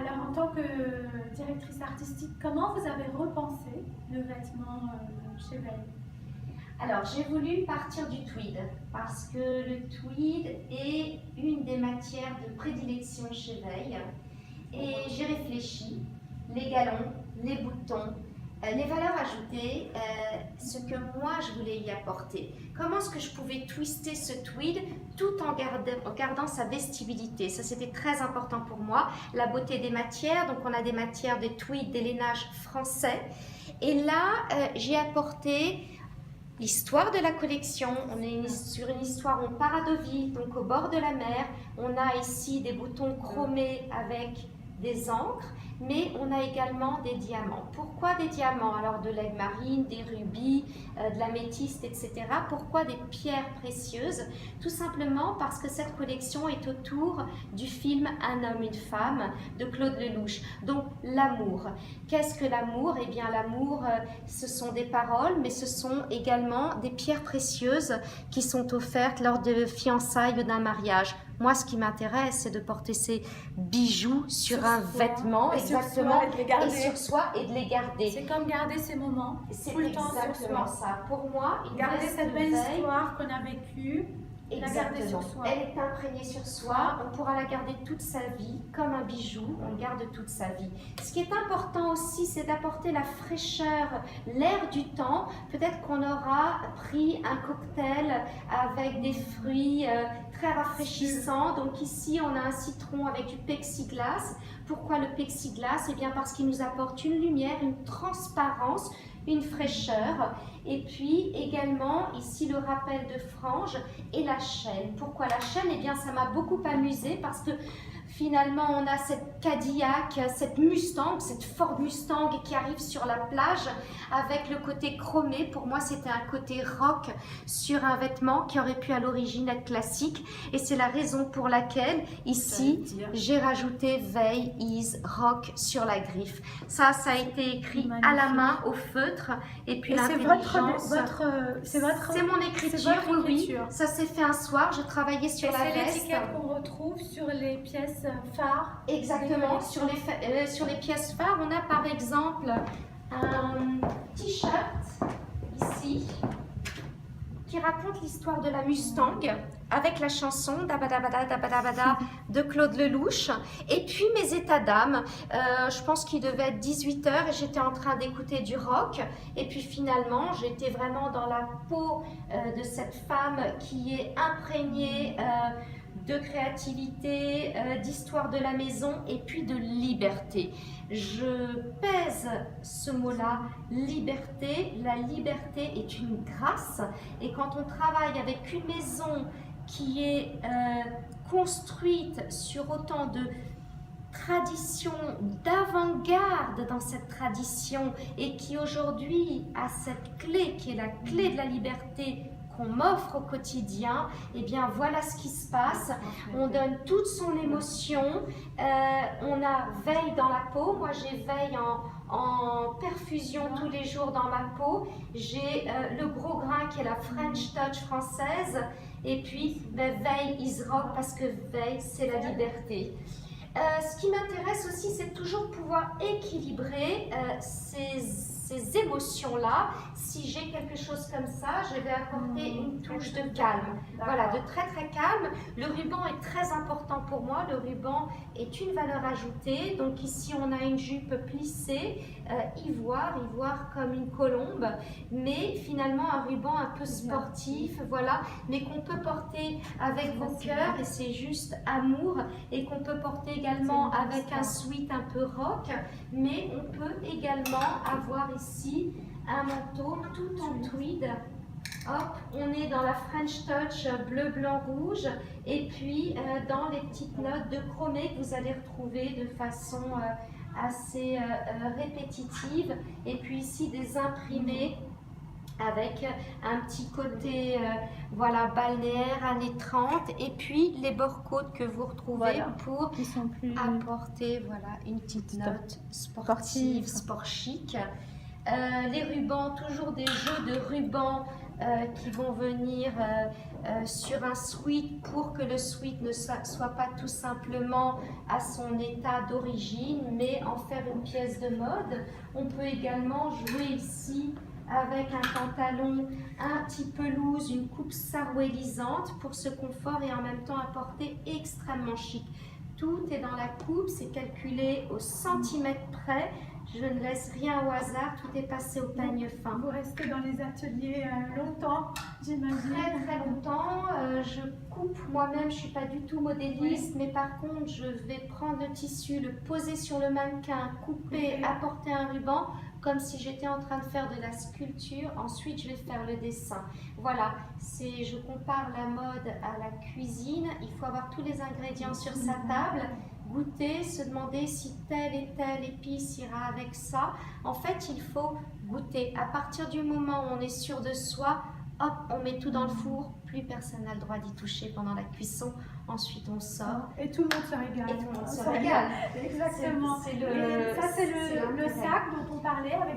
Alors, en tant que directrice artistique, comment vous avez repensé le vêtement chez Veil? Alors, j'ai voulu partir du tweed parce que le tweed est une des matières de prédilection chez Veil. Et j'ai réfléchi, les galons, les boutons, les valeurs ajoutées, ce que moi je voulais y apporter. Comment est-ce que je pouvais twister ce tweed tout en gardant sa vestibilité. Ça, c'était très important pour moi. La beauté des matières, donc on a des matières de tweed, des lainages français. Et là, j'ai apporté l'histoire de la collection. On est sur une histoire, on part à Deauville, donc au bord de la mer. On a ici des boutons chromés avec des encres, mais on a également des diamants. Pourquoi des diamants? Alors de l'aigle marine, des rubis, de l'améthyste, etc. Pourquoi des pierres précieuses? Tout simplement parce que cette collection est autour du film Un homme, une femme de Claude Lelouch. Donc l'amour. Qu'est-ce que l'amour? Eh bien l'amour, ce sont des paroles, mais ce sont également des pierres précieuses qui sont offertes lors de fiançailles ou d'un mariage. Moi, ce qui m'intéresse, c'est de porter ces bijoux sur un vêtement, exactement, et sur soi et de les garder. C'est comme garder ces moments, c'est tout le temps sur exactement soi. ça. Pour moi, Garder cette belle histoire qu'on a vécue, la garder sur soi. Elle est imprégnée sur soi, on pourra la garder toute sa vie, comme un bijou, on le garde toute sa vie. Ce qui est important aussi, c'est d'apporter la fraîcheur, l'air du temps. Peut-être qu'on aura pris un cocktail avec des fruits très rafraîchissants. Donc ici, on a un citron avec du plexiglas. Pourquoi le plexiglas? Eh bien parce qu'il nous apporte une lumière, une transparence, une fraîcheur, et puis également ici le rappel de frange et la chaîne. Pourquoi la chaîne? Eh bien ça m'a beaucoup amusée parce que finalement on a cette Cadillac, cette Mustang, cette Ford Mustang qui arrive sur la plage avec le côté chromé. Pour moi c'était un côté rock sur un vêtement qui aurait pu à l'origine être classique, et c'est la raison pour laquelle ici j'ai rajouté Veil is rock sur la griffe. Ça a été écrit à la main au feutre, et puis l'intelligence. C'est mon écriture, oui. Ça s'est fait un soir, je travaillais sur la veste. C'est l'étiquette qu'on retrouve sur les pièces phares. Exactement, sur les pièces phares, on a par exemple un t-shirt ici qui raconte l'histoire de la Mustang avec la chanson Dabadabada Dabadabada de Claude Lelouch. Et puis mes états d'âme, je pense qu'il devait être 18 h et j'étais en train d'écouter du rock. Et puis finalement, j'étais vraiment dans la peau de cette femme qui est imprégnée de créativité, d'histoire de la maison et puis de liberté. Je pèse ce mot-là, liberté. La liberté est une grâce, et quand on travaille avec une maison qui est construite sur autant de tradition, d'avant-garde dans cette tradition, et qui aujourd'hui a cette clé qui est la clé de la liberté qu'on m'offre au quotidien, et bien voilà ce qui se passe. On donne toute son émotion, on a Veil dans la peau. Moi j'ai Veil en perfusion tous les jours dans ma peau. J'ai le gros grain qui est la French Touch française, et puis Veil is rock parce que Veil c'est la liberté. Ce qui m'intéresse aussi, c'est toujours pouvoir équilibrer ces émotions-là. Si j'ai quelque chose comme ça, je vais apporter une touche de calme. Voilà, de très très calme. Le ruban est très important pour moi. Le ruban est une valeur ajoutée. Donc ici, on a une jupe plissée, ivoire comme une colombe, mais finalement un ruban un peu sportif, voilà, mais qu'on peut porter avec vos cœurs, et c'est juste amour, et qu'on peut porter également avec un sweat un peu rock, mais on peut également avoir ici un manteau tout en tweed. Hop, on est dans la French Touch bleu, blanc, rouge, et puis dans les petites notes de chromé que vous allez retrouver de façon assez répétitive, et puis ici des imprimés avec un petit côté voilà, balnéaire, années 30, et puis les bords-côtes que vous retrouvez pour apporter voilà, une petite note sportive, sport chic. Les rubans, toujours des jeux de rubans qui vont venir sur un sweat pour que le sweat ne soit pas tout simplement à son état d'origine, mais en faire une pièce de mode. On peut également jouer ici avec un pantalon un petit peu loose, une coupe sarouélisante pour ce confort et en même temps un porté extrêmement chic. Tout est dans la coupe, c'est calculé au centimètre près. Je ne laisse rien au hasard, tout est passé au peigne fin. Vous restez dans les ateliers longtemps, j'imagine. Très très longtemps. Je coupe moi-même, je ne suis pas du tout modéliste, mais par contre, je vais prendre le tissu, le poser sur le mannequin, couper, apporter un ruban, comme si j'étais en train de faire de la sculpture. Ensuite, je vais faire le dessin. Voilà, je compare la mode à la cuisine. Il faut avoir tous les ingrédients sur sa table, goûter, se demander si telle et telle épice ira avec ça. En fait, il faut goûter. À partir du moment où on est sûr de soi, hop, on met tout dans le four, plus personne n'a le droit d'y toucher pendant la cuisson. Ensuite, on sort. Et tout le monde se régale. Et tout le monde se régale. Exactement. C'est le sac dont on parlait avec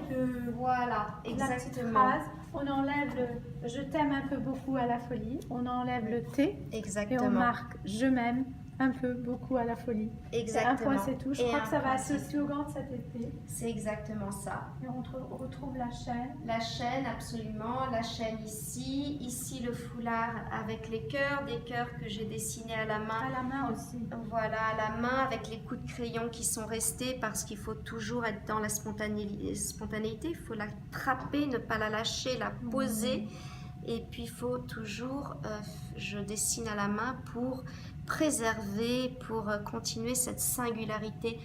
voilà, la petite exactement. phrase. On enlève le « je t'aime un peu beaucoup à la folie ». On enlève le « T » Exactement. et on marque « je m'aime ». Un peu, beaucoup à la folie. Exactement. Un point, c'est tout. Je Et crois que ça va point, être le c'est slogan de cet été. C'est exactement ça. Et on retrouve la chaîne. La chaîne, absolument. La chaîne ici. Ici, le foulard avec les cœurs. Des cœurs que j'ai dessinés à la main. À la main aussi. Voilà, à la main avec les coups de crayon qui sont restés parce qu'il faut toujours être dans la spontanéité. Il faut la trapper, ne pas la lâcher, la poser. Et puis, il faut toujours, je dessine à la main pour préserver, pour continuer cette singularité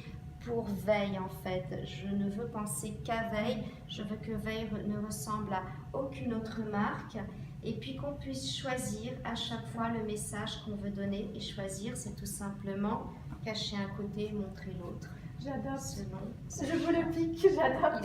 pour Veil en fait. Je ne veux penser qu'à Veil, je veux que Veil ne ressemble à aucune autre marque et puis qu'on puisse choisir à chaque fois le message qu'on veut donner et choisir c'est tout simplement cacher un côté, montrer l'autre. J'adore. Selon... Je vous le pique, j'adore.